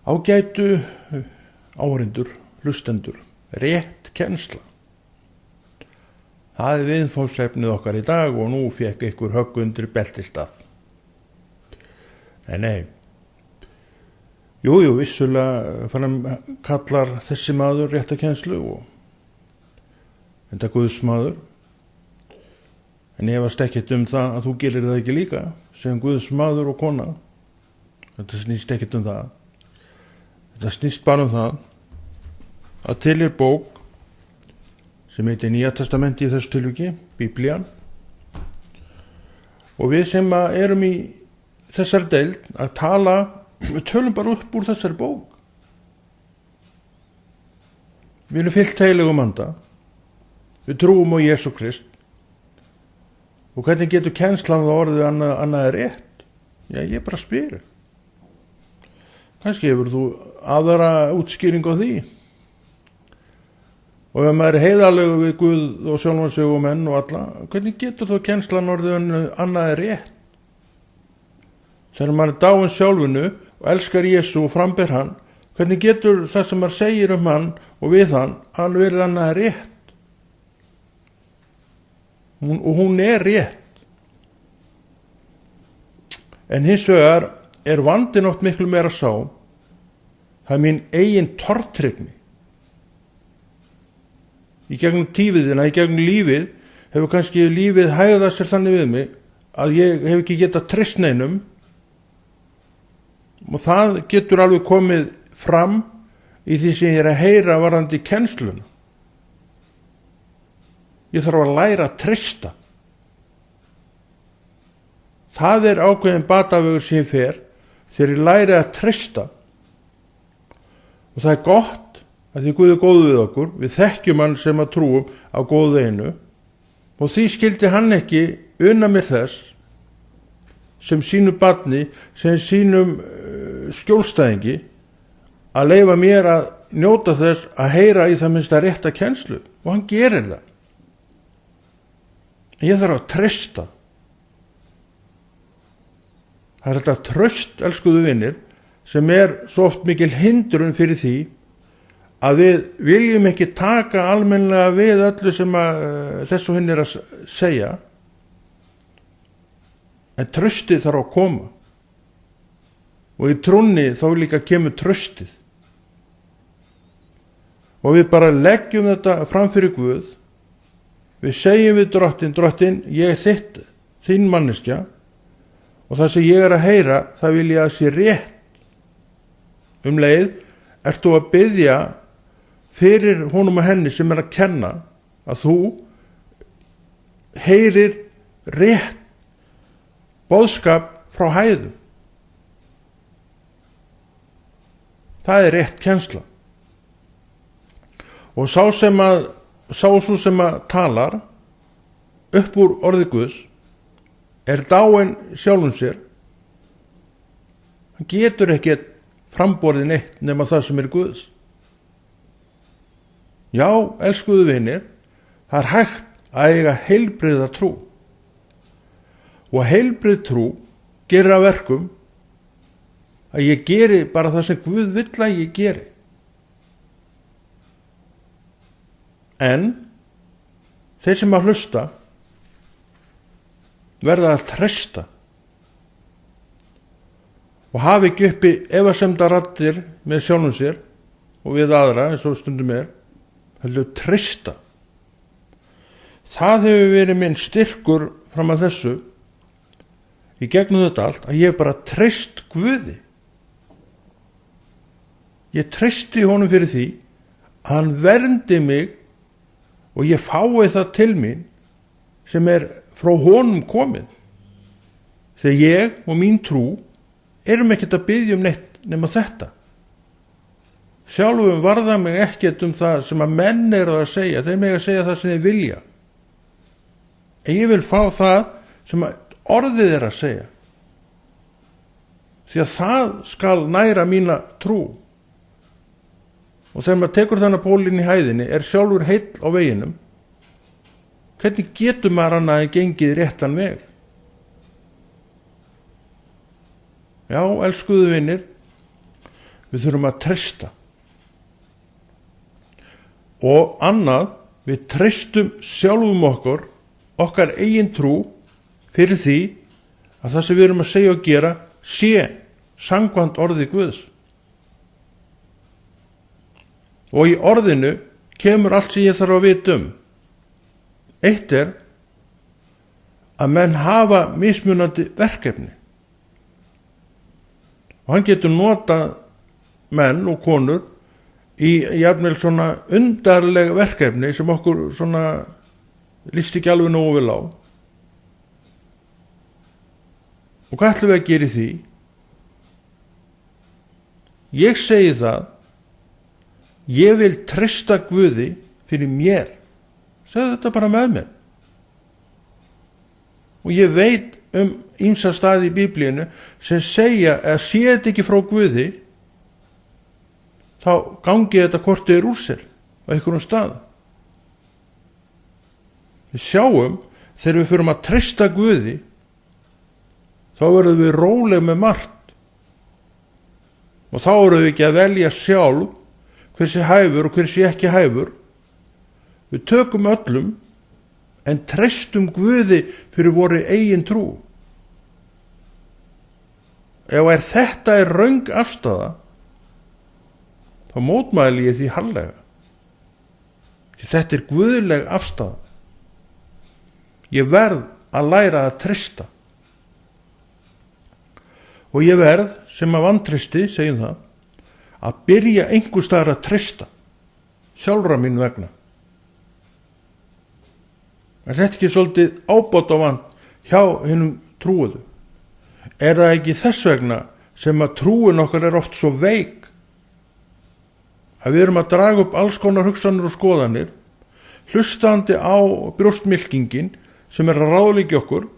Ágætu áhorfendur, hlustendur, rétt kennsla. Það viðfangsefnið okkar í dag og nú fékk ykkur högg undir beltistað. Nei. Jú, vissulega kallar þessi maður rétta kennslu og þetta Guðsmaður. En ég efast ekkert það að þú gerir það ekki líka sem Guðsmaður og kona. Þetta snýst ekkert það. Þetta snýst bara það að til bók sem heitir Nýja testamenti í þessu tilviki, Biblían. Og við sem erum í þessari deild að tala, við tölum bara upp úr þessari bók. Við erum fyllt heilugum anda. Við trúum á Jesú Krist. Og hvernig getur kennslan það orðið annað rétt? Já, ég bara spyr. Kannski hefur þú aðra útskýring á því. Og ef maður heiðarlegur við Guð og sjálfan sig og menn og alla, hvernig getur þá kennslan orðið annað rétt? Þegar maður dáinn sjálfinu og elskar Jesú og framber hann, hvernig getur það sem maður segir hann og við hann verið annað rétt? Og hún rétt. En hins vegar vandinn oft miklu meira sá, það mín eigin tortryggni. Í gegnum tífiðina, í gegnum lífið, hefur kannski lífið hægðað sér þannig við mig að ég hef ekki getað treyst neinum og það getur alveg komið fram í því sem ég að heyra varðandi kennsluna. Ég þarf að læra að treysta. Það ákveðin batavegur sem ég fer þegar ég læri að treysta. Og það gott að því Guð góður við okkur, við þekkjum hann sem að trúum á góðu einu og því skildi hann ekki unna mér þess sem sínu barni, sem sínum skjólstæðingi að leyfa mér að njóta þess að heyra í það minnsta rétta kennslu og hann gerir það. Ég þarf að treysta. Það þetta traust, elskuðu vinir, sem svo oft mikil hindrun fyrir því að við viljum ekki taka almennilega við öllu sem þess og hinn að segja, en traustið þarf að koma og í trúnni þá líka kemur traustið og við bara leggjum þetta fram fyrir Guð. Við segjum við drottin, ég þín manneskja og það sem ég að heyra, það vil ég að sé rétt. Leið ert þú að biðja fyrir honum og henni sem að kenna að þú heyrir rétt boðskap frá hæðu. Það rétt kennsla. Og sá svo sem að talar upp úr orði Guðs dáinn sjálfum sér. Hann getur ekkert framborðið neitt nema það sem Guðs. Já, elskuðu vinir, það hægt að eiga heilbrigða trú. Og heilbrigð trú gerir að verkum að ég geri bara það sem Guð vill að ég geri. En þeir sem að hlusta verða að treysta og hafi ekki uppi efasemda raddir með sjálfum sér og við aðra eins og stundum heldur treysta. Það hefur verið minn styrkur fram að þessu í gegnum þetta allt að ég bara treyst Guði. Ég treysti honum fyrir því að hann verndi mig og ég fái það til mín sem frá honum komið. Þegar ég og mín trú erum ekkert að biðja neitt nema þetta. Sjálfum varða mig ekkert það sem að menn að segja. Þeir mega að segja það sem þeir vilja. En ég vil fá það sem að orðið að segja. Því að það skal næra mína trú. Og þegar maður tekur þennan pólinn í hæðinni sjálfur heill á veginum. Hvernig getur maður annað en gengið réttan veg? Já, elskuðu vinir, við þurfum að treysta. Og annað, við treystum sjálfum okkar eigin trú fyrir því að það sem við erum að segja og gera sé samkvæmt orði Guðs. Og í orðinu kemur allt sem ég þarf að vita um. Eitt að menn hafa mismunandi verkefni. Og hann getur notað menn og konur í jafnvel svona undarleg verkefni sem okkur svona líst ekki alveg nógu vel á. Og hvað ætlum við að gera í því? Ég segi það, ég vil treysta Guði fyrir mér. Segðu þetta bara með mér. Og ég veit ýmsa staði í Biblíunni sem segja að sé þetta ekki frá Guði, þá gangi þetta kortið úr sér á einhverjum stað. Við sjáum, þegar við förum að treysta Guði, þá verðum við róleg með margt. Og þá erum við ekki að velja sjálf hversi hæfur og hversi ekki hæfur. Við tökum öllum, en treystum Guði fyrir voru eigin trú. Ef þetta röng afstaða, þá mótmæli ég því harðlega. Því þetta guðleg afstaða. Ég verð að læra að treysta. Og ég verð, sem að vantreysti, segjum það, að byrja einhvers staðar að treysta, sjálfra mín vegna. Er þetta ekki svolítið ábótavant hjá hinum trúuðu? Er það ekki þess vegna sem að trúin okkar er oft svo veik? Að við erum að draga upp alls konar hugsanir og skoðanir, hlustandi á brjóstmylkingin sem er að ráðleggja okkur,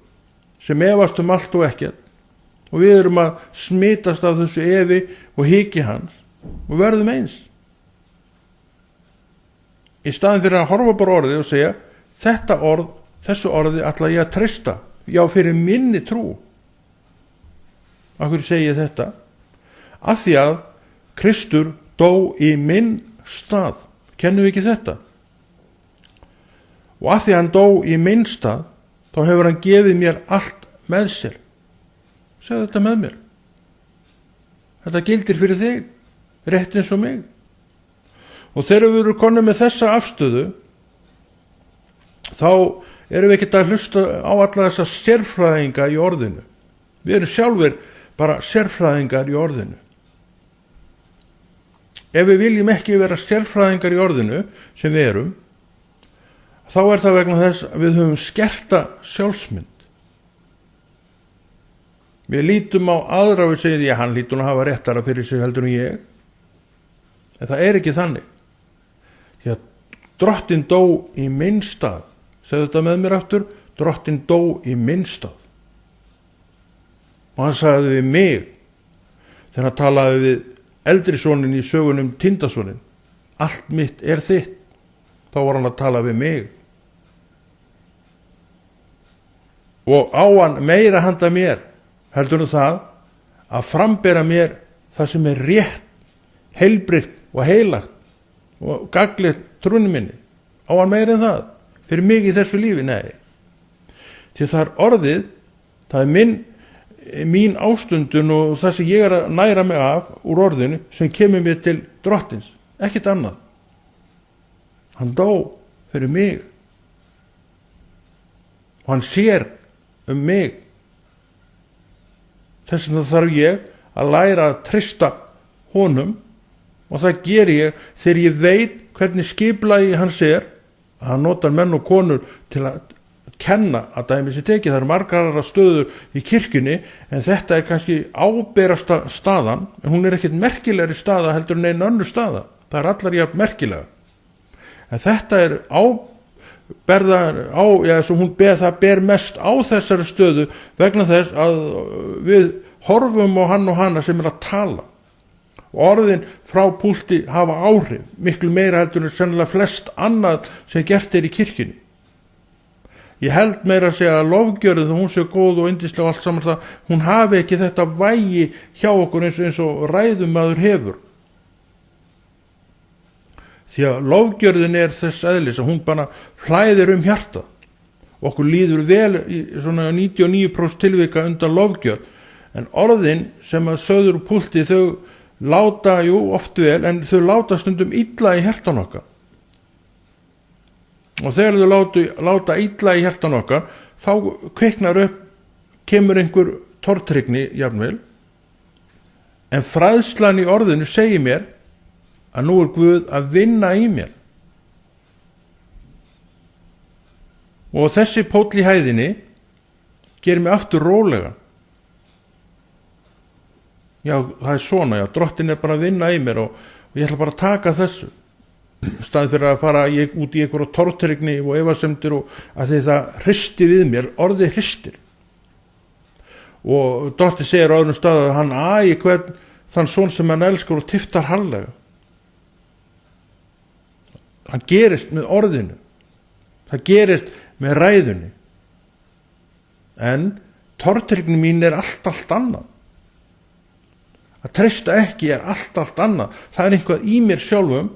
sem efast allt og ekkert, og við erum að smitast af þessu efi og hiki hans og verðum eins. Í staðin fyrir að horfa bara orðið og segja, þessu orði ætla ég að treysta, já fyrir minni trú. Af hverju segi ég þetta? Af því að Kristur dó í minn stað. Kennum við ekki þetta? Og af því að hann dó í minn stað, þá hefur hann gefið mér allt með sér. Segðu þetta með mér. Þetta gildir fyrir þig, rétt eins og mig. Og þegar við erum konum með þessa afstöðu, þá erum við ekki að hlusta á alla þessa sérfræðinga í orðinu. Við erum sjálfur bara sérfræðingar í orðinu. Ef við viljum ekki vera sérfræðingar í orðinu, sem við erum, þá er það vegna þess að við höfum skerta sjálfsmynd. Við lítum á aðra og við segjum því að hann lítur að hafa réttara fyrir sig heldur en ég. En það er ekki þannig. Því að Drottinn dó í minn stað. Segðu þetta með mér aftur. Drottinn dó í minn stað. Og hann sagði við mig, þegar hann talaði við eldri sonin í sögunum Tindassonin, allt mitt er þitt. Þá var hann að tala við mig. Og á hann meira handa mér, heldur það að frambera mér það sem er rétt, heilbrigt og heilagt og gagnlegt trúnni minni. Á hann meira en það, fyrir mig í þessu lífi, nei. Því það er orðið, það er mín ástundun og það sem ég er að næra mig af úr orðinu sem kemur mér til Drottins, ekkert annað. Hann dó fyrir mig og hann sér mig. Þess vegna þarf ég að læra að treysta honum og það ger ég þegar ég veit hvernig skipulagi hans er, að hann notar menn og konur til að kenna að dæmi sér tekið. Það eru margar stöður í kirkjunni, en þetta er kannski áberasta staðan, en hún er ekkert merkilegri staða heldur en einn önnur staða. Það er allar jafn merkilega. En þetta er það ber mest á þessari stöðu vegna þess að við horfum á hann og hana sem er að tala. Og orðin frá púlti hafa áhrif, miklu meira heldur en sennilega flest annað sem gert er í kirkjunni. Ég held meira að segja að lofgjörðin, hún sé góð og yndislega og allt saman það, hún hafi ekki þetta vægi hjá okkur eins og ræðumaður hefur því að lofgjörðin er þess eðlis að hún bara flæðir hjarta. Okkur líður vel í svona 99% tilvika undan lofgjörð, en orðin sem að sögður úr púlti þau láta oft vel, en þau láta stundum illa í hjartan okkar. Og þegar þau láta illa í hjartan okkar, þá kemur einhver tortryggni jafnvel, en fræðslan í orðinu segir mér að nú er Guð að vinna í mér. Og þessi póll í hæðinni gerir mig aftur rólega. Já, það er svona, Drottinn er bara að vinna í mér og ég ætla bara að taka þessu. Staðið fyrir að fara út í einhverju tortryggni og efasemdir og að því það hristi við mér, orðið hristir. Og Drottinn segir á öðrum stað að hann hvern þann son sem hann elskar og tiftar harðlega. Hann gerist með orðinu. Það gerist með ræðunni. En tortryggni mín er allt annað. Að treysta ekki er allt annað. Það er einhvað í mér sjálfum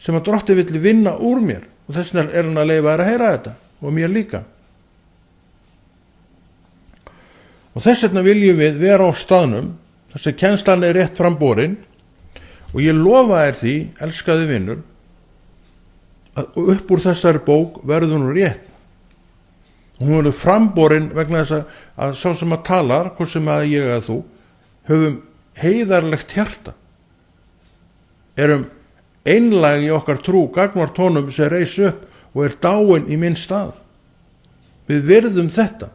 sem að Drottinn vill vinna úr mér. Og þess vegna er hann að leyfa að heyra þetta. Og mér líka. Og þess vegna viljum við vera á staðnum þess að kennslan er rétt framborin. Og ég lofa þér því, elskaði vinur, að upp úr þessari bók verður hún rétt. Og hún verður framborin vegna þess að sá sem að talar, hvort sem að ég eða þú, höfum heiðarlegt hjarta. Erum einlæg í okkar trú, gagnvart honum sem reis upp og er dáinn í minn stað. Við virðum þetta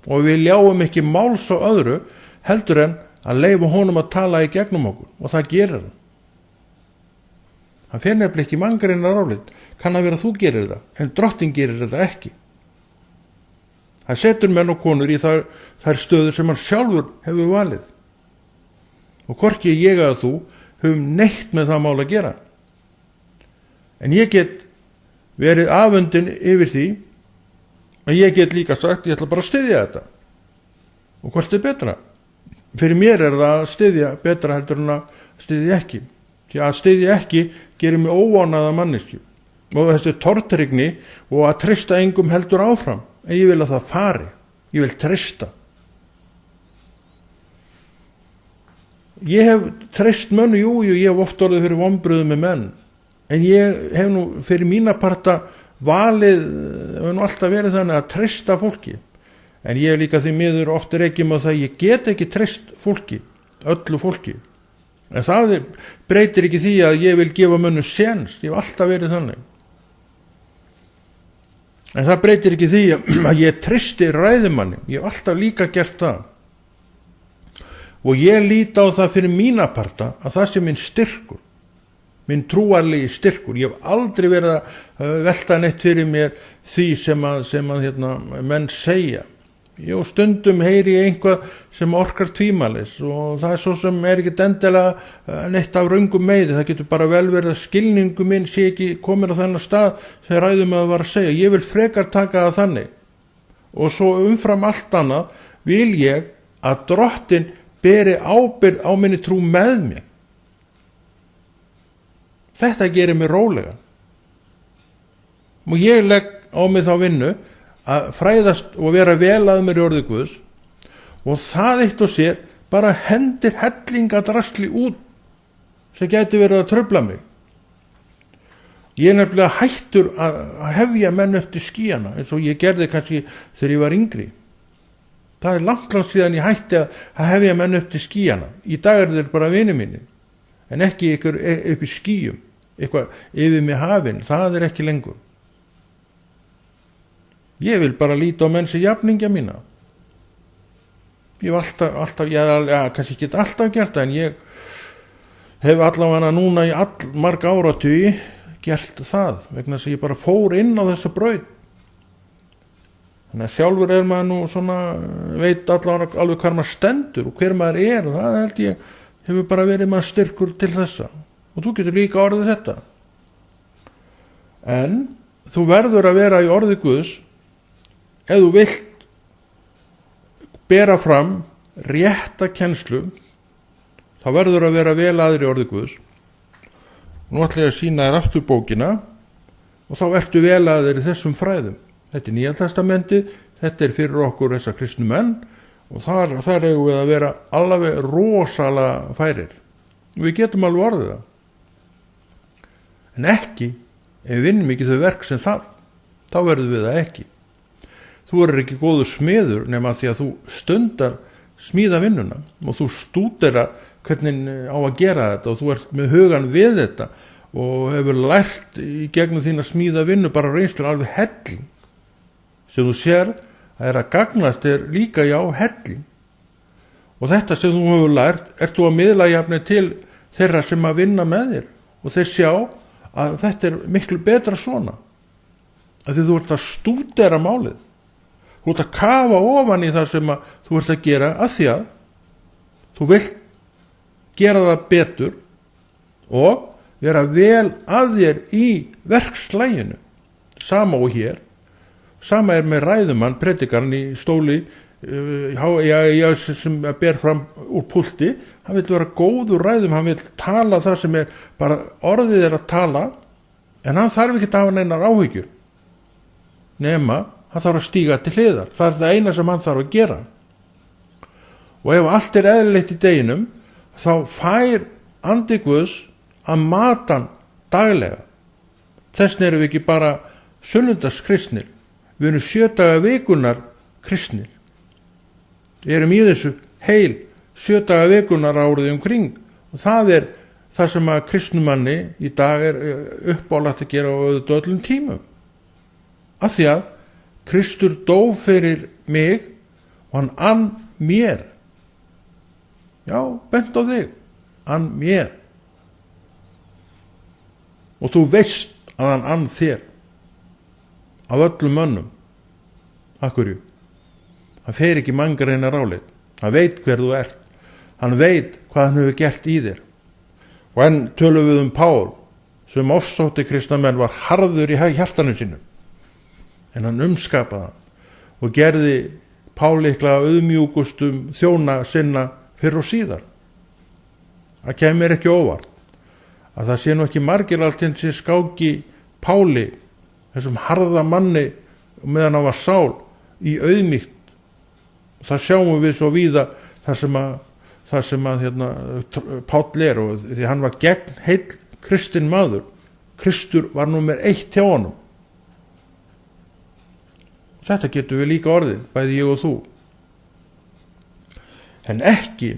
og við ljáum ekki máls á öðru heldur en að leyfa honum að tala í gegnum okkur, og það gerir hann. Hann fer nefnilega ekki manngreinar álit, kann að vera að þú gerir það, en Drottinn gerir þetta ekki. Hann setur menn og konur í þær stöður sem hann sjálfur hefur valið. Og hvorki ég að þú höfum neitt með það mál að gera. En ég get verið afundin yfir því, en ég get líka sagt, ég ætla bara að styðja þetta. Og hvort er betra? Fyrir mér er það að styðja betra heldur en að styðja ekki. Því að styðja ekki gerir mig óánaða manneskju. Og þessi tortryggni og að treysta engum heldur áfram. En ég vil að það fari. Ég vil treysta. Ég hef treyst mönnu, ég hef oft orðið fyrir vonbrigðum með menn. En ég hef nú fyrir mína parta valið, hefur nú alltaf verið þannig að treysta fólki. En ég hef líka því miður oft reykjum á það, ég get ekki treyst fólki, öllu fólki. En það breytir ekki því að ég vil gefa mönnum séns, ég hef alltaf verið þannig. En það breytir ekki því að ég treysti ræðumanni, ég hef alltaf líka gert það. Og ég líti á það fyrir mína parta að það sé minn styrkur, minn trúarlegi styrkur. Ég hef aldrei verið að velta neitt fyrir mér því sem að menn segja. Jú, stundum heyri ég einhvað sem orkar tvímælis og það er svo sem er ekki endilega neitt af röngum meiði. Það getur bara vel verið að skilningu minn sé ekki komin á þennan stað sem ræðum að var að segja. Ég vil frekar taka það þannig. Og svo umfram allt annað vil ég að Drottinn beri ábyrgð á minni trú með mér. Þetta gerir mig rólega. Og ég legg á mig þá vinnu að fræðast og vera vel að mér í orði Guðs, og það eitt og sér bara hendir hellingadrasli út sem gæti verið að trufla mig. Ég er nefnilega hættur að hefja menn eftir skíana eins og ég gerði kannski þegar ég var yngri. Það er langt síðan ég hætti að hefja menn eftir skíana. Í dag er þeir bara vinir mínir, en ekki ykkur upp í skíum, eitthvað yfir með hafinn, það er ekki lengur. Ég vil bara líta á menn sem jafningja mína. Ég hef alltaf, kannski ekki alltaf gert það, en ég hef allavega núna í marga áratugi gert það, vegna þess að ég bara fór inn á þessa braut. Þannig að sjálfur er maður nú svona, veit alveg hvar maður stendur og hver maður er, og það held ég hefur bara verið maður styrkur til þessa. Og þú getur líka orðið þetta. En þú verður að vera í orði Guðs ef þú vilt bera fram rétta kennslu, þá verður að vera vel aðri orði Guðs Nú ætla ég að sýna þér aftur bókina og þá ertu vel að þér í þessum fræðum. Þetta er Nýja testamentið, þetta er fyrir okkur þessa kristnu menn og þar eigum við að vera alveg rosalega færir. Við getum alveg orðið það. En ekki, ef við vinnum ekki þau verk sem þarf, þá verðum við það ekki. Þú verður ekki góður smiður nema því að þú stundar smíða vinnuna og þú stúderar hvernig á að gera þetta og þú ert með hugan við þetta og hefur lært í gegnum þín að smíða vinnu bara reynslu alveg helling sem þú sér að er að gagnast þér líka helling og þetta sem þú hefur lært ert þú að miðla jafnir til þeirra sem að vinna með þér og þeir sjá að þetta er miklu betra svona af því þú ert að stúdera málið þú ert að kafa ofan í það sem að þú ert að gera af því að þú vilt gera það betur og vera vel að þér í verkslæginu. Sama og hér. Sama er með ræðumann, predikarinn í stóli sem ber fram úr púlti. Hann vil vera góður ræðum, hann vil tala það sem er bara orðið er að tala en hann þarf ekki að hafa neinar áhyggjur. Nema, hann þarf að stíga til hliðar. Það er það eina sem hann þarf að gera. Og ef allt er eðlilegt í deginum þá fær andi Guðs að mata hann daglega. Þess erum við ekki bara sunnudagskristnir. Við erum 7 daga vikunar kristnir. Við erum í þessu heil 7 daga vikunar árið umkring. Og það er það sem að kristnumanni í dag er uppálagt að gera á öllum tímum. Af því að Kristur dó fyrir mig og hann ann mér. Já, bent á þig, hann mér. Og þú veist að hann ann þér af öllum mönnum. Akkurju? Hann fer ekki manngreinna rálit. Hann veit hver þú ert. Hann veit hvað hann hefur gert í þér. Og enn tölum við Pál sem ofsótti kristna menn var harður í hjartanu sínu. En hann umskapaði hann og gerði Pál líklega auðmjúkustum þjóna sinna fyrr og síðar. Það kemur ekki óvart að það sé nú ekki margir allt eins sem skáki Páli, þessum harða manni meðan hann var sál í auðmýkt. Það sjáum við svo víða það sem að Páll er og því hann var gegn heill kristinn maður. Kristur var númer 1 hjá honum. Þetta getur við líka orðið, bæði ég og þú. En ekki,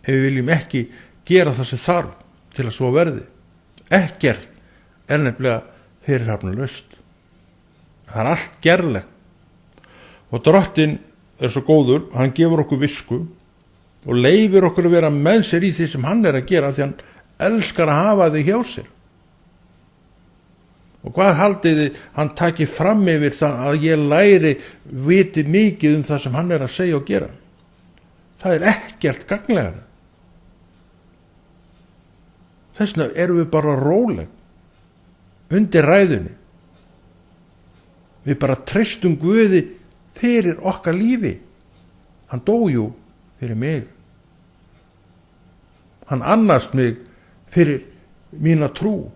ef við viljum ekki gera það sem þarf til að svo verði. Ekkert er nefnilega fyrirhafnalaust. Það er allt gerlegt. Og Drottinn er svo góður, hann gefur okkur visku og leyfir okkur að vera með sér í því sem hann er að gera því hann elskar að hafa þig hjá sér. Og hvað haldið þið hann taki fram yfir það að ég læri viti mikið það sem hann er að segja og gera? Það er ekkert gagnlegar. Þess vegna erum við bara róleg undir ræðunni. Við bara treystum Guði fyrir okkar lífi. Hann dó jú fyrir mig. Hann annast mig fyrir mína trú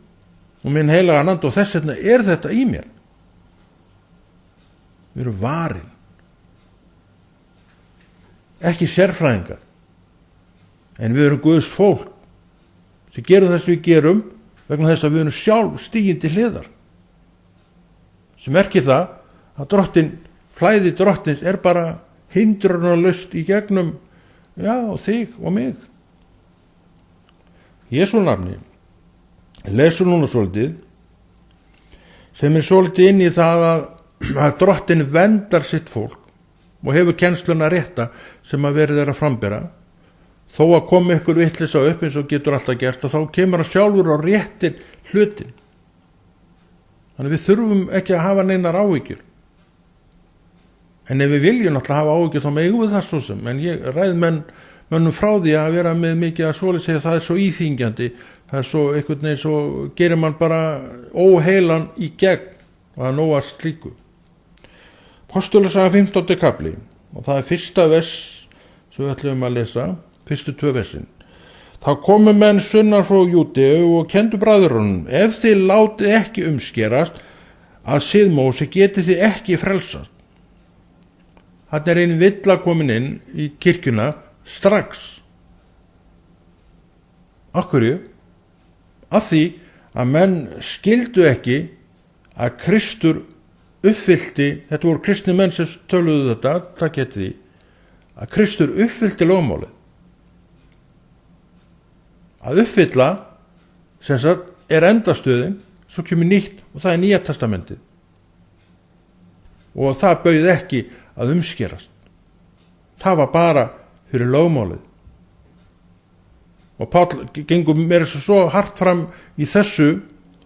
og minn heilaga ande og þess vegna er þetta í mér. Við erum varin. Ekki sérfræðingar. En við erum Guðs fólk sem gerum þess við gerum vegna þess að við erum sjálf stigin til hliðar. Sem merkir það að flæði Drottins er bara hindrunarlaust í gegnum þig og mig. Jesú nafni lesur núna svolítið sem er svolítið inn í það að Drottinn verndar sitt fólk og hefur kennsluna rétta sem að verið er að frambera þó að koma ykkur vitleysa upp eins og getur alltaf gert og þá kemur hann sjálfur á réttin hlutin. Þannig við þurfum ekki að hafa neinar áhyggjur. En ef við viljum alltaf hafa áhyggjur þá megum við það svo sem. En ég ræð mönnum frá því að vera með mikið að svoleið segja það er svo íþyngjandi. Það er svo einhvern veginn svo gerir mann bara óheilan í gegn og það nóga slíku. Postulasaga 15. kapli og það er fyrsta vers sem við ætlum að lesa, fyrstu 2 versin. Þá komu menn sunnan frá Júdeu og kendu bræðrunum: ef þið látið ekki umskerast að sið Móse, getið þið ekki frelsast. Þarna er ein villa komin inn í kirkjuna strax. Af hverju? Af því að menn skildu ekki að Kristur uppfyllti, þetta voru kristni menn sem töluðu þetta, það getið því, að Kristur uppfyllti lögmálið. Að uppfylla sem sagt er endastöðin, svo kemur nýtt og það er Nýja testamentið, og það bauð ekki að umskerast. Það var bara fyrir lögmálið. Og Páll gengur mér svo hart fram í þessu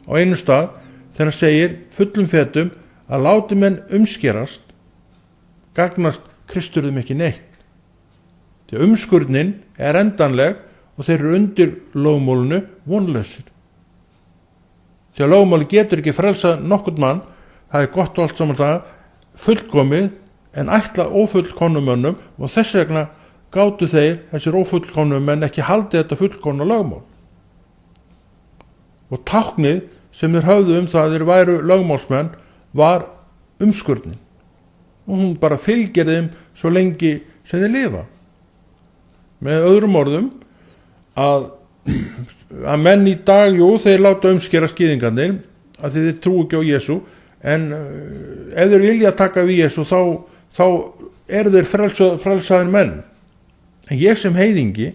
á einu stað þegar hann segir fullum fetum að láti menn umskerast gagnast Kristur þeim ekki neitt. Því að umskurnin er endanleg og þeir eru undir lögmálinu vonlausir. Því að lögmáli getur ekki frelsað nokkurn mann, það er gott og allt saman það, fullkomið, en ætla ófullkomnum mönnum, og þess vegna gátu þeir, þessir ófullkomnum menn, ekki haldið þetta fullkomna lögmál. Og táknið sem þeir höfðu það þeir væru lögmálsmenn var umskurnin. Og hún bara fylgir þeim svo lengi sem þeir lifa. Með öðrum orðum, að menn í dag, jú, þeir láta umskera skýringarnir að þeir trú ekki á Jesú, en ef þeir vilja taka við Jesú þá eru þeir frelsaðir menn. En ég sem heiðingi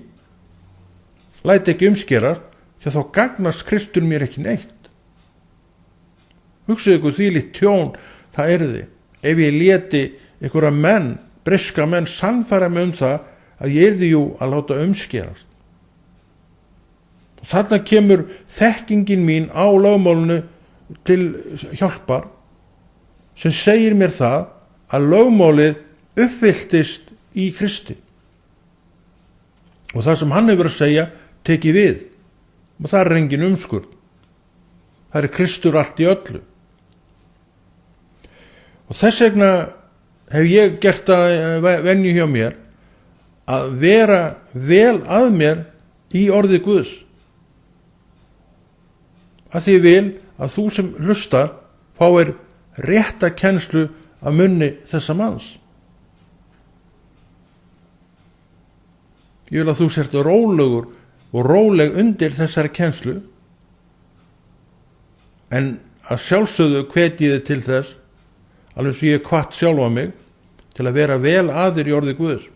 læt ekki umskera, því að þá gagnast Kristur mér ekki neitt. Hugsaðu ykkur þvílíkt tjón það yrði ef ég léti einhverja menn, briska menn, sannfæra mig það að ég yrði jú að láta umskerast. Þarna kemur þekkingin mín á lögmálinu til hjálpar, sem segir mér það að lögmálið uppfylltist í Kristi. Og það sem hann hefur að segja tekið við. Og það er engin umskurð. Það er Kristur allt í öllu. Og þess vegna hef ég gert að venju hjá mér að vera vel að mér í orði Guðs. Að því vil að þú sem hlustar fáir rétta kennslu af munni þessa manns. Ég vil að þú sért rólegur og róleg undir þessari kennslu, en að sjálfsögðu hvet ég þig til þess, alveg sem ég hvatt sjálfa mig, til að vera vel aðir í orði Guðs.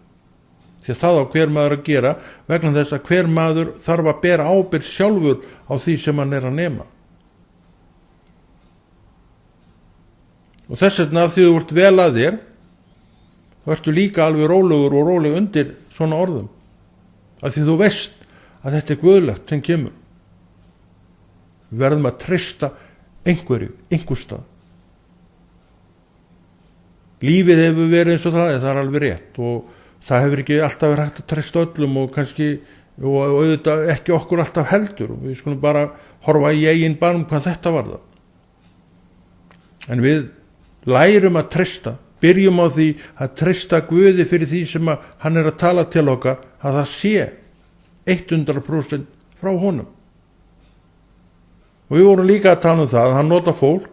Því að það á hver maður að gera, vegna þess að hver maður þarf að bera ábyrgð sjálfur á því sem hann er að nema. Og þess vegna því þú ert vel að þér, þá ertu líka alveg rólegur og róleg undir svona orðum. Af því þú veist að þetta er guðlegt sem kemur. Við verðum að treysta einhvers stað. Lífið hefur verið eins og það er alveg rétt, og það hefur ekki alltaf verið hægt að treysta öllum, og kannski og auðvitað ekki okkur alltaf heldur, og við skulum bara horfa í eigin barm hvað þetta var það. En við lærum að treysta, byrjum á því að treysta Guði fyrir því sem hann er að tala til okkar, að það sé 100% frá honum. Og við vorum líka að tala það að hann nota fólk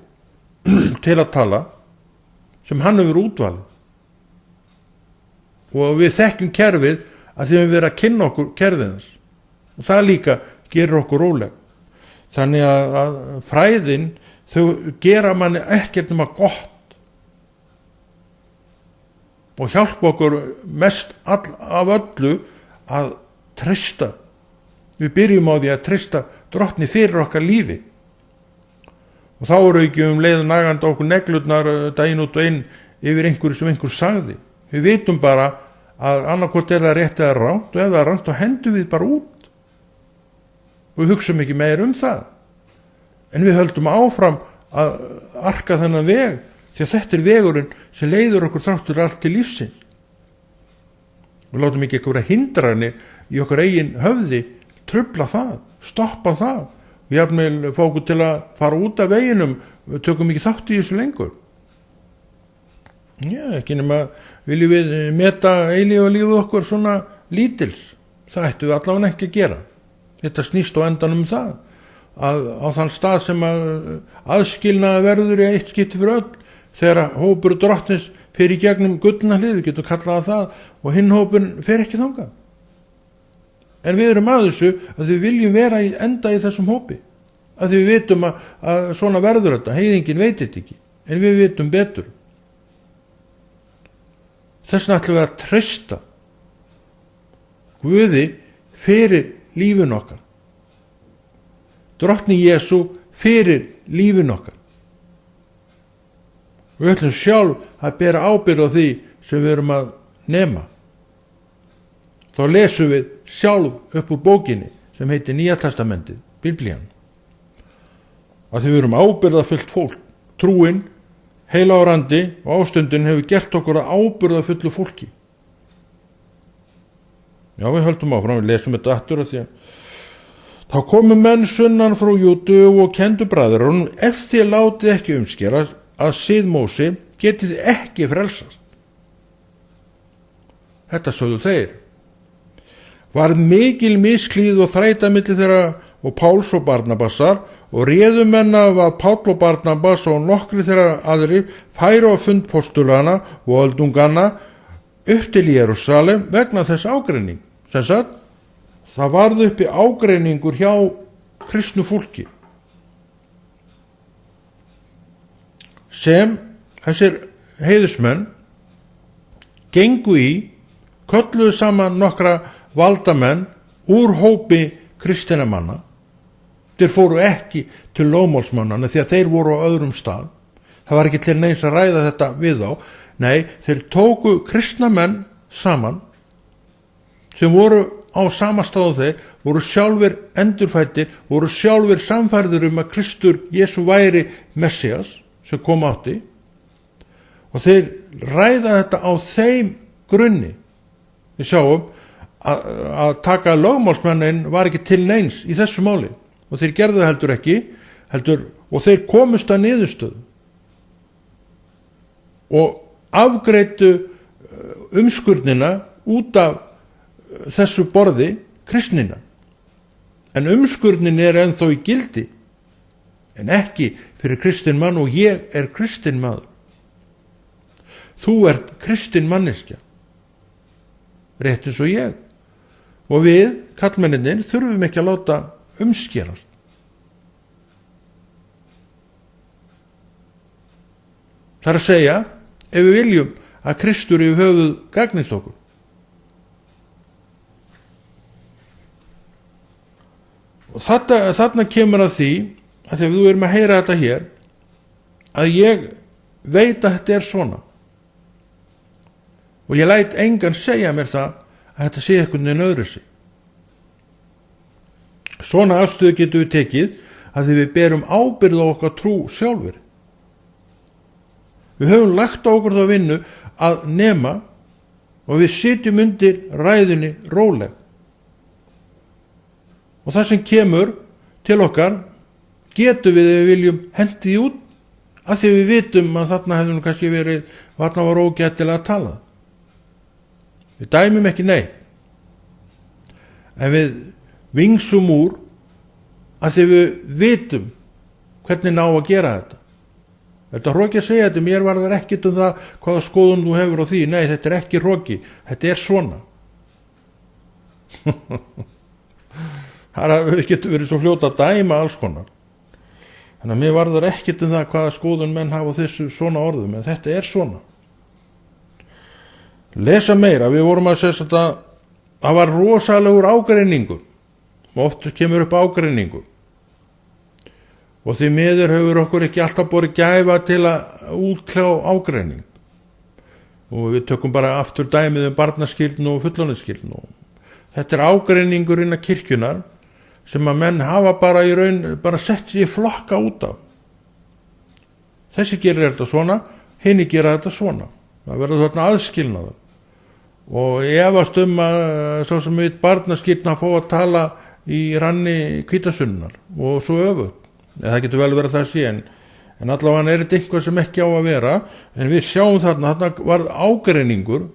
til að tala sem hann hefur útvalið. Og við þekkjum kerfið að því við verðum að kynna okkur kerfið hans. Og það líka gerir okkur róleg. Þannig að fræðin, þau gera manni ekkert nema gott. Og hjálpa okkur mest af öllu að treysta. Við byrjum á því að treysta Drottni fyrir okkar lífi. Og þá eru ekki leið nagandi okkur neglurnar daginn út og inn yfir einhverju sem einhver sagði. Við vitum bara að annarkvort er það rétt eða rangt, og ef það er rangt þá hendum við bara út. Og við hugsum ekki meir það. En við höldum áfram að arka þennan veg, því að þetta er vegurinn sem leiður okkur þráttur allt til lífsins. Við látum ekki einhverja hindranir í okkar eigin höfði trufla það, stoppa það. Við jafnvel fá okkur til að fara út af veginum, við tökum ekki þátt í þessu lengur. Já, ekki nema viljum við meta eilífa lífið okkur svona lítils. Það ættum við allavega ekki að gera. Þetta snýst á endanum það að á þann stað sem aðskilnaði verður í eitt skipti fyrir öll, þegar hópur drottins fer í gegnum gullna hlið, við getum kallað það, og hinn hópurinn fer ekki þangað. En við erum að þessu að við viljum vera enda í þessum hópi, að við vitum að svona verður þetta, heiðingin veit þetta ekki, en við vitum betur. Þess vegna ætlum við að treysta Guði fyrir lífin okkar, Drottni Jesú fyrir lífin okkar. Við ætlum sjálf að bera ábyrgð á því sem við erum að nema. Þá lesum við sjálf upp úr bókinni sem heitir Nýja testamentið, Biblían. Að því við erum ábyrgðafullt fólk, trúin, heilagur andi og ástundin hefur gert okkur að ábyrgðafullu fólki. Já, við höldum áfram, við lesum þetta aftur að því að þá komu menn sunnan frá Júdu og kendu bræðrunum, ef þið látið ekki umskera að sið Móse getið ekki frelsast. Þetta sögðu þeir. Var mikil misklíð og þræta milli þeirra og Páls og Barnabasar, og réðumenna var Páll og Barnabas og nokkri þeirra aðrir færu á fund postulana og öldungana upp til Jerúsalem vegna þess ágreining. Sem sagt, það varð uppi ágreiningur hjá kristnu fólki sem þessir heiðusmenn gengu í, kölluðu saman nokkra valdamenn úr hópi kristinna manna. Þeir fóru ekki til lögmálsmannanna því að þeir voru á öðrum stað. Það var ekki til neins að ræða þetta við þá. Nei, þeir tóku kristna menn saman sem voru á sama stáðu þeir, voru sjálfur endurfættir, voru sjálfur samfærður að Kristur Jesú væri Messias sem kom átti, og þeir ræða þetta á þeim grunni. Við sjáum að taka lögmálsmennin var ekki til neins í þessu máli, og þeir gerðu heldur ekki, og þeir komust að niðurstöðu og afgreiddu umskurnina út af þessu borði kristnina. En umskurnin er ennþá í gildi, en ekki fyrir kristin mann, og ég er kristin maður. Þú ert kristin manneskja, rétt eins og ég. Og við, kallmenninir, þurfum ekki að láta umskerast. Það er að segja, ef við viljum að Kristur í höfuð gagnist okkur. Og þarna kemur að því, að þegar þú erum að heyra þetta hér, að ég veit að þetta er svona. Og ég læt engan segja mér það að þetta sé einhvern veginn öðru sig. Svona afstöðu getum við tekið að því við berum ábyrgð á okkar trú sjálfur. Við höfum lagt á okkur þá vinnu að nema, og við sitjum undir ræðunni róleg. Og það sem kemur til okkar getum við, ef við viljum, hendið út, að því við vitum að þarna hefðum kannski verið, þarna var ógætilega að tala. Við dæmum ekki neitt, en við vingsum úr að því við vitum hvernig ná að gera þetta. Þetta er hroki að segja þetta, mér var það ekkit það hvaða skoðun þú hefur á því. Nei, þetta er ekki hroki, þetta er svona. Við getum verið svo fljóta að dæma alls konar. Þannig að mér var það ekkit það hvaða skoðun menn hafa þessu svona orðum, en þetta er svona. Lesa meira, við vorum að segja þetta, það var rosalegur ágreiningur, og oft kemur upp ágreiningur. Og því miður hefur okkur ekki alltaf borið gæfa til að útkljá ágreining. Og við tökum bara aftur dæmið barnaskírn og fullorðinsskírn. Þetta er ágreiningur innan kirkjunar sem að menn hafa bara í raun bara sett sér flokka út af. Þessi gerir þetta svona, hinni gera þetta svona. Það verður þarna aðskilnaður. Og ég efast að svo sem við barnaskírn að fá að tala í ranni hvítasunnar og svo öfugt. Það getur vel verið það sé, en allavega er þetta eitthvað sem ekki á að vera, en við sjáum þarna var ágreiningur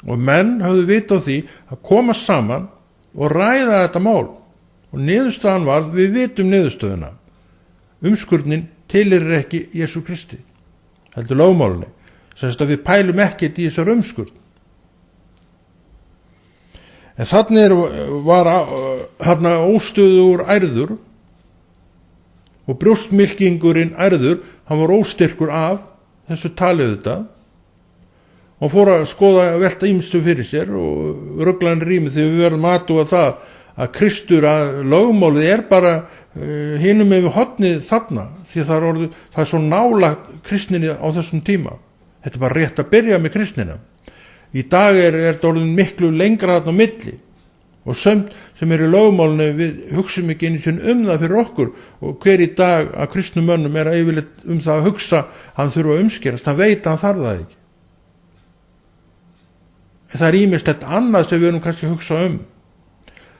og menn höfðu vit á því að koma saman og ræða þetta mál og niðurstaðan var, við vitum niðurstöðuna, umskurnin tilheyrir ekki Jesú Kristi, heldur lögmálunni, sem að við pælum ekkert í þessar umskurn. En þannig var óstöðugur ærður og brjóstmylkingurinn ærður, hann var óstyrkur af þessu talið þetta og fór að skoða velta ýmstu fyrir sér og ruglaðan rými þegar við verðum aðtúa það að Kristur, að lögmálið bara hinum með hornið þarna, því það er svo nála kristninni á þessum tíma. Þetta bara rétt að byrja með kristnina. Í dag er þetta orðin miklu lengra þarna á milli og sömt sem í lögmálinu, við hugsum ekki einu sinni það fyrir okkur, og hver í dag að kristnum mönnum yfirleitt það að hugsa, hann þurfa að umskerast, hann veit að hann þarf það ekki. En það ýmislegt annað sem við erum kannski að hugsa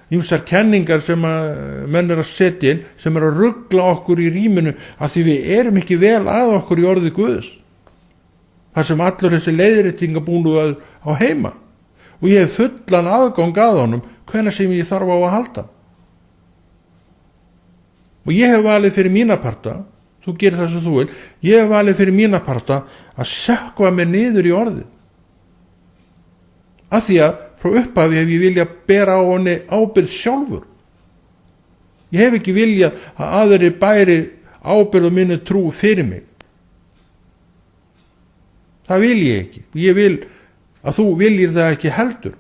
ýmsar kenningar sem að menn að setja inn, sem að rugla okkur í rýminu, af því við erum ekki vel að okkur í orði Guðs, þar sem allur þessi leiðréttinga búinu á heima, og ég hef fullan aðgang að honum hvenær sem ég þarf á að halda. Og ég hef valið fyrir mína parta, þú gerir það sem þú vil, ég hef valið fyrir mína parta að sökkva mér niður í orðið, af því að frá upphafi hef ég viljað bera á henni ábyrgð sjálfur. Ég hef ekki viljað að aðri bæri ábyrgð og minni trú fyrir mig. Það vil ég ekki. Ég vil að þú viljir það ekki heldur.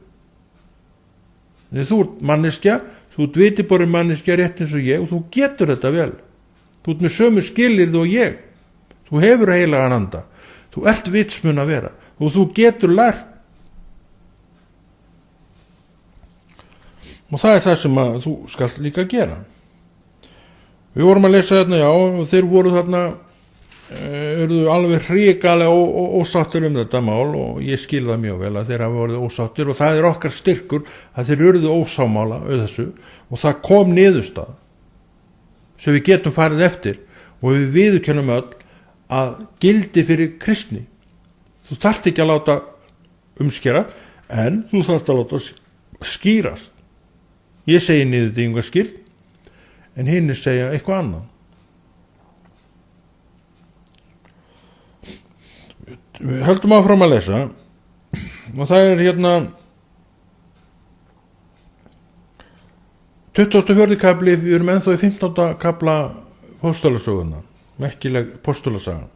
Þegar þú ert manneskja, þú ert vitiborinn manneskja rétt eins og ég, og þú getur þetta vel. Þú ert með sömu skilyrði og ég. Þú hefur heilagan anda. Þú ert vitsmun að vera og þú getur lært. Og það er það sem að þú skalt líka gera. Við vorum að lesa þarna, já, og þeir voru þarna, eruðu alveg hrikalega ósáttir þetta mál, og ég skil það mjög vel að þeir hafa verið ósáttir, og það er okkar styrkur að þeir eruðu ósámála þessu, og það kom niðurstað sem við getum farið eftir, og við viðurkennum öll að gildi fyrir kristni. Þú þarft ekki að láta umskera, en þú þarft að láta skýrast. Ég segi niðurdýfingarskýrn, en hinir segja eitthvað annað. Við höldum áfram að lesa, og það er 24. kafli, við erum ennþá í 15. kafla Póstulasöguna, merkileg Póstulasaga.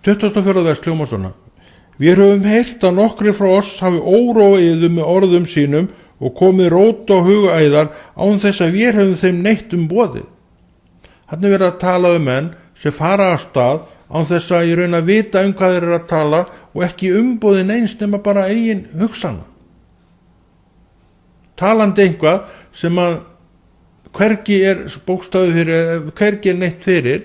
24. vers hljómar svona: Við höfum heyrt að nokkrir frá oss hafi óróiðu með orðum sínum og komið rót og hugæðar án þess að við höfum þeim neitt boðið. Þarna er verið að tala menn sem fara af stað án þess að ég raun að vita hvað þeir eru að tala og ekki boðið neins nema bara eigin hugsana. Talandi eitthvað sem að hvergi er bókstafi fyrir, hvergi er neitt fyrir,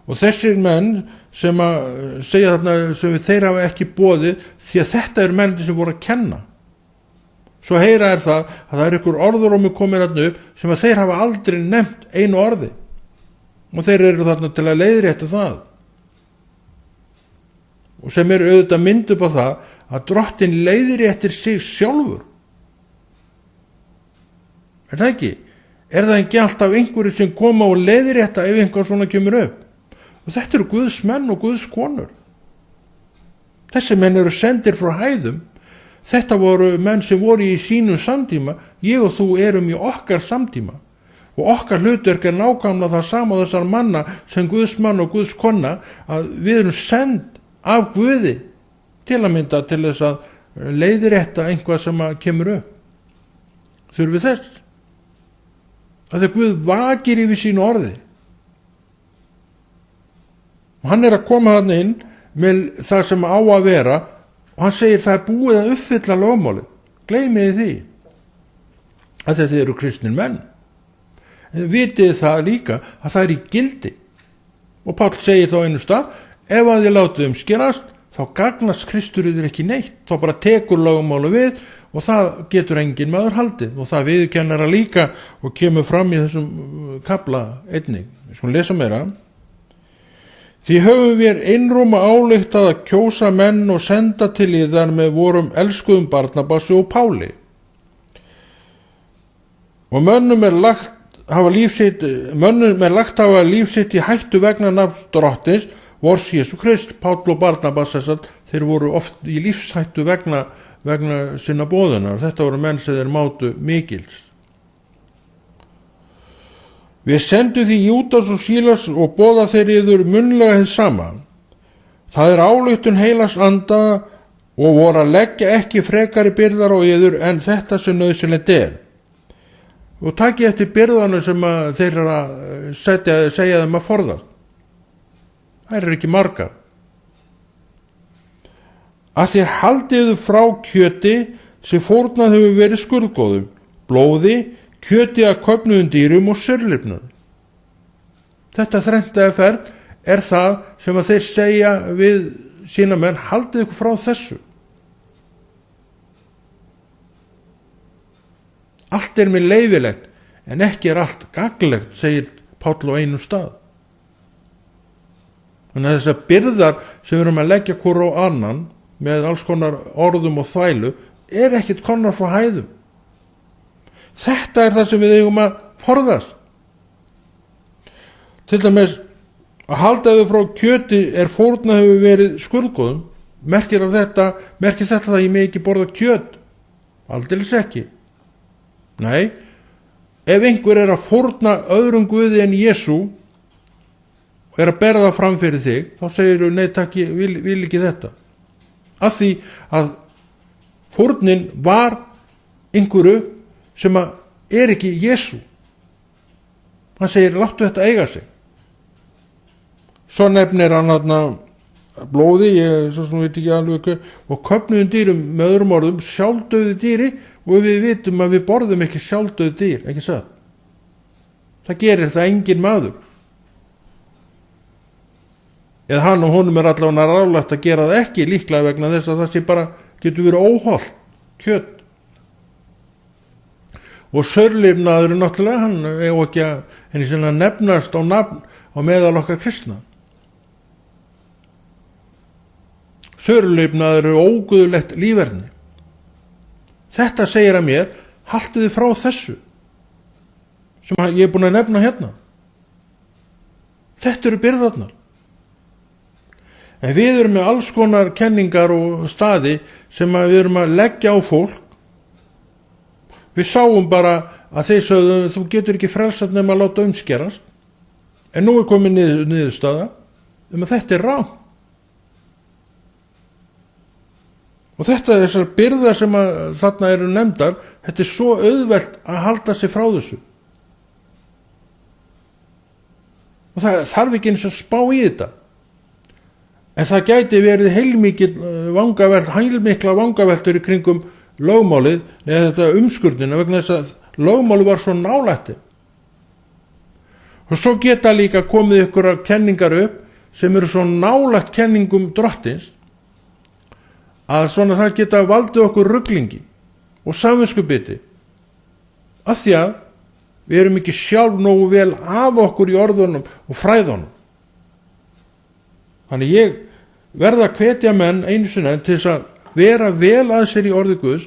og þessir menn sem að segja þarna sem þeir hafa ekki boðið, því að þetta eru menn sem voru að kenna. Svo heyra það að það er ykkur orðurómi komin þarna upp sem að þeir hafa aldrei nefnt einu orði, og þeir eru þarna til að leiðrétta það, og sem eru auðvitað mynd upp á það að Drottinn leiðréttir sig sjálfur. Er það ekki? Er það ekki alltaf einhverju sem koma og leiðrétta ef einhver svona kemur upp? Og þetta eru Guðs menn og Guðs konur. Þessi menn eru sendir frá hæðum. Þetta voru menn sem voru í sínum samtíma. Ég og þú erum í okkar samtíma, og okkar hlutverk er nákvæmlega það sama þessar manna sem Guðs mann og Guðs konna, að við erum send af Guði til að mynda til þess að leiðrétta einhvað sem kemur upp. Þurfum við þess að þegar Guð vakir yfir sínu orði, og hann er að koma þarna inn með það sem á að vera, og hann segir það er búið að uppfylla lögmálið. Gleymiði því að þetta eru kristnir menn. En vitið það líka að það er í gildi, og Páll segir þá einu stað: ef að þið látið skerast, þá gagnast Kristur yfir ekki neitt, þá bara tekur lögmálu við, og það getur engin maður haldið, og það viðurkennara líka og kemur fram í þessum kafla einnig. Við skulum lesa meira. Því höfum við einróma ályktað að kjósa menn og senda til yðar með vorum elskuðum Barnabasi og Páli. og mönnum er lagt hafa líf sitt í hættu vegna nafns drottins vors Jesú Krist. Páll og Barnabas þeir voru oft í lífshættu vegna sinna boðunar. Þetta voru menn sem þeir mátu mikils. Við sendum því Júdas og Sílas og boða þeir yður munnlega hið sama. Það er ályktun heilags anda og voru að leggja ekki frekari byrðar á yður en þetta sem nauðsynlegt er. Og takið eftir byrðanu sem þeir eru að segja þeim að forðast. Það eru ekki margar. Að þér haldiðu frá kjöti sem fórnað hefur verið skurðgóðum, blóði, kjöti að köfnuðum dýrum og saurlifnum. Þetta þrennta er það sem að þeir segja við sína menn, haldið ykkur frá þessu. Allt er mér leyfilegt, en ekki er allt gagnlegt, segir Páll á einum stað. Þannig að þessar byrðar sem við erum að leggja hvort á annan með alls konar orðum og þvælu er ekkert konar frá hæðum. Þetta er það sem við eigum að forðast. Til dæmis að halda þau frá kjöti er fórnað hefur verið skurðgóðum, merkir þetta það ég megi ekki borða kjöt? Aldeilis ekki. Nei, ef einhver er að fórna öðrum guði en Jesú og er að bera það fram fyrir þig, þá segir þú nei takk, ég vil ekki þetta. Af því að fórnin var einhverju sem er ekki Jesú. Hann segir, láttu þetta eiga sig. Svo nefnir hann blóði, ég veit ekki alveg ekki, og köfnuðum dýrum, með öðrum orðum, sjálfdauðu dýri, og við vitum að við borðum ekki sjálfdauðu dýr, ekki satt? Það gerir það engin maður. Eða hann og honum er allavega ráðlagt að gera það ekki, líklega vegna þess að það sé bara getur verið óhollt kjöt. Og saurlifnaður náttúrulega, hann er ekki henni sem að nefnast á nafn á meðal okkar kristna. Saurlifnaður eru óguðlegt líferni. Þetta segir að mér, haltu þið frá þessu sem ég er búin að nefna hérna. Þetta eru byrðarnar. En við erum með alls konar kenningar og staði sem við erum að leggja á fólk. Við sáum bara að þeir sögðu, þú getur ekki frelsat nema að láta umskerast. En nú er komin niðurstaða að þetta er rangt. Og þetta þessar byrðar sem þarna eru nefndar, þetta er svo auðvelt að halda sig frá þessu. Og það þarf ekki eins að spá í þetta. En það gæti verið heilmikla vangaveltur í kringum lögmálið eða þetta umskurnina vegna þess að lögmálið var svo nálætti. Og svo geta líka komið ykkur kenningar upp sem eru svo nálætt kenningum drottins að svona það geta valdið okkur ruglingi og samvinskubiti af því að við erum ekki sjálf nógu vel af okkur í orðunum og fræðunum. Þannig ég verða að hvetja menn einu sinni til þess að vera vel að sér í orði Guðs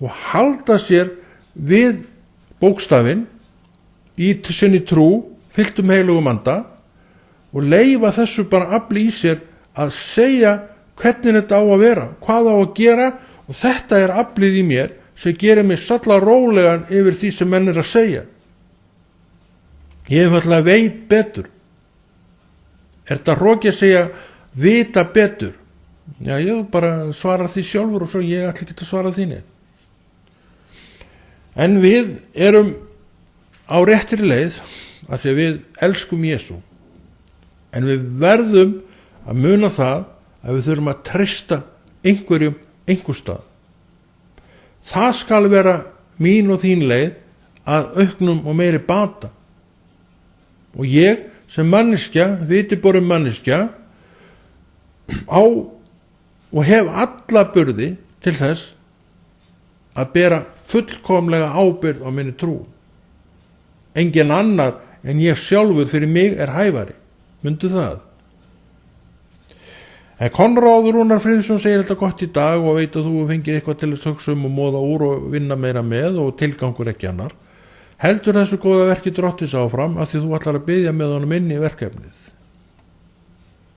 og halda sér við bókstafinn í sinni trú, fylltum heilugum anda og leyfa þessu bara afli í sér að segja hvernig þetta á að vera, hvað á að gera og þetta er aflið í mér sem gerir mig salla rólegan yfir því sem menn er að segja. Ég einfaldlega veit betur. Er þetta hroki að segja vita betur? Já, ég bara svara því sjálfur og svo ég ætla ekki að svara þínu. En við erum á réttri leið af því að við elskum Jesú. En við verðum að muna það að við þurfum að treysta einhverjum einhverstað. Það skal vera mín og þín leið að auknum og meiri bata. Og ég sem manneskja, vitiborum manneskja, á og hef alla burði til þess að bera fullkomlega ábyrgð á minni trú. Engin annar en ég sjálfur fyrir mig er hæfari. Mundu það. En Konráður Rúnar Friðsson segir þetta gott í dag og veit að þú fengir eitthvað til að hugsa og móða úr og vinna meira með og tilgangur ekki annar. heldur þessu góða verki Drottins áfram af því þú ætlar að biðja með honum inn í verkefnið.